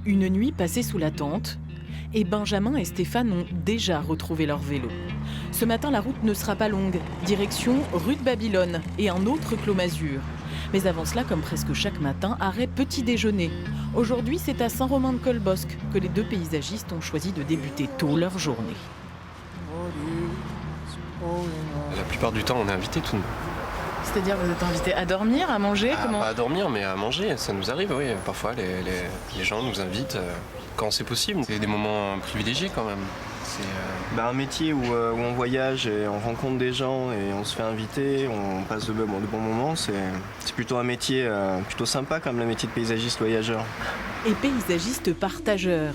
Une nuit passée sous la tente, et Benjamin et Stéphane ont déjà retrouvé leur vélo. Ce matin, la route ne sera pas longue. Direction rue de Babylone et un autre Clos Masure. Mais avant cela, comme presque chaque matin, arrêt petit déjeuner. Aujourd'hui, c'est à Saint-Romain-de-Colbosc que les deux paysagistes ont choisi de débuter tôt leur journée. La plupart du temps, on est invité tout le monde. C'est-à-dire, vous êtes invités à dormir, à manger Pas à dormir, mais à manger, ça nous arrive, oui. Parfois, les gens nous invitent quand c'est possible. C'est des moments privilégiés quand même. C'est un métier où on voyage et on rencontre des gens et on se fait inviter, on passe de bons moments. C'est plutôt un métier plutôt sympa comme le métier de paysagiste voyageur. Et paysagiste partageur.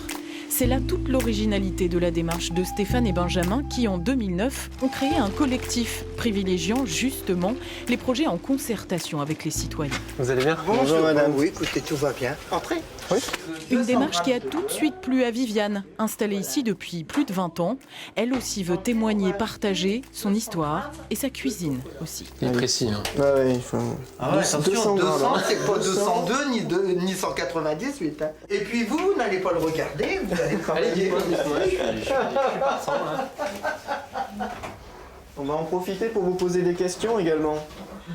C'est là toute l'originalité de la démarche de Stéphane et Benjamin qui, en 2009, ont créé un collectif privilégiant justement les projets en concertation avec les citoyens. Vous allez bien? Bonjour madame. Oui, écoutez, tout va bien. Entrez. Oui. Une démarche qui a tout de suite plu à Viviane, installée ici depuis plus de 20 ans. Elle aussi veut témoigner, partager son histoire et sa cuisine aussi. Il est précis. Hein. Ouais, il faut... Ah ouais, attention, 200, 200 c'est pas 202 ni 198. Hein. Et puis vous n'allez pas le regarder, vous allez travailler. Je suis partant, là. On va en profiter pour vous poser des questions également.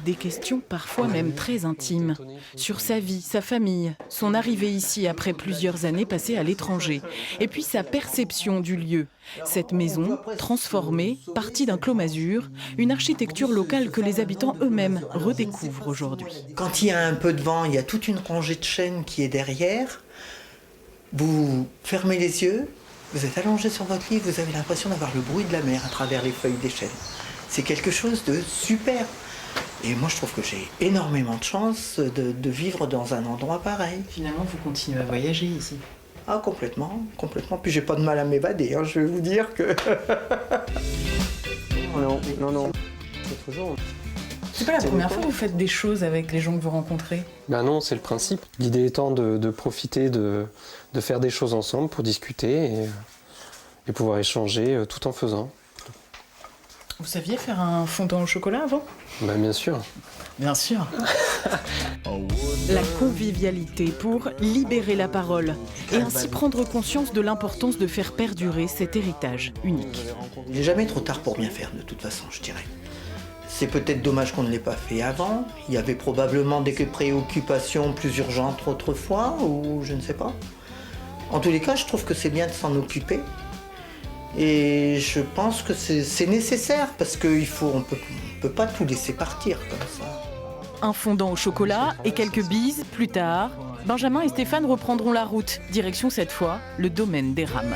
Des questions parfois même très intimes, sur sa vie, sa famille, son arrivée ici après plusieurs années passées à l'étranger, et puis sa perception du lieu. Cette maison, transformée, partie d'un Clos Masure, une architecture locale que les habitants eux-mêmes redécouvrent aujourd'hui. Quand il y a un peu de vent, il y a toute une rangée de chênes qui est derrière. Vous fermez les yeux, vous êtes allongé sur votre lit, vous avez l'impression d'avoir le bruit de la mer à travers les feuilles des chênes. C'est quelque chose de super. Et moi, je trouve que j'ai énormément de chance de vivre dans un endroit pareil. Finalement, vous continuez à voyager ici? Ah, complètement. Puis j'ai pas de mal à m'évader, hein, je vais vous dire que... Non. C'est toujours... C'est pas la première fois que vous faites des choses avec les gens que vous rencontrez? Ben non, c'est le principe. L'idée étant de profiter de faire des choses ensemble pour discuter et pouvoir échanger tout en faisant. Vous saviez faire un fondant au chocolat avant? Ben bien sûr. Bien sûr. La convivialité pour libérer la parole et ainsi prendre conscience de l'importance de faire perdurer cet héritage unique. Il n'est jamais trop tard pour bien faire, de toute façon, je dirais. C'est peut-être dommage qu'on ne l'ait pas fait avant. Il y avait probablement des préoccupations plus urgentes autrefois, ou je ne sais pas. En tous les cas, je trouve que c'est bien de s'en occuper. Et je pense que c'est nécessaire, parce qu'on ne peut pas tout laisser partir comme ça. Un fondant au chocolat et quelques bises plus tard, Benjamin et Stéphane reprendront la route. Direction cette fois, le domaine des Rames.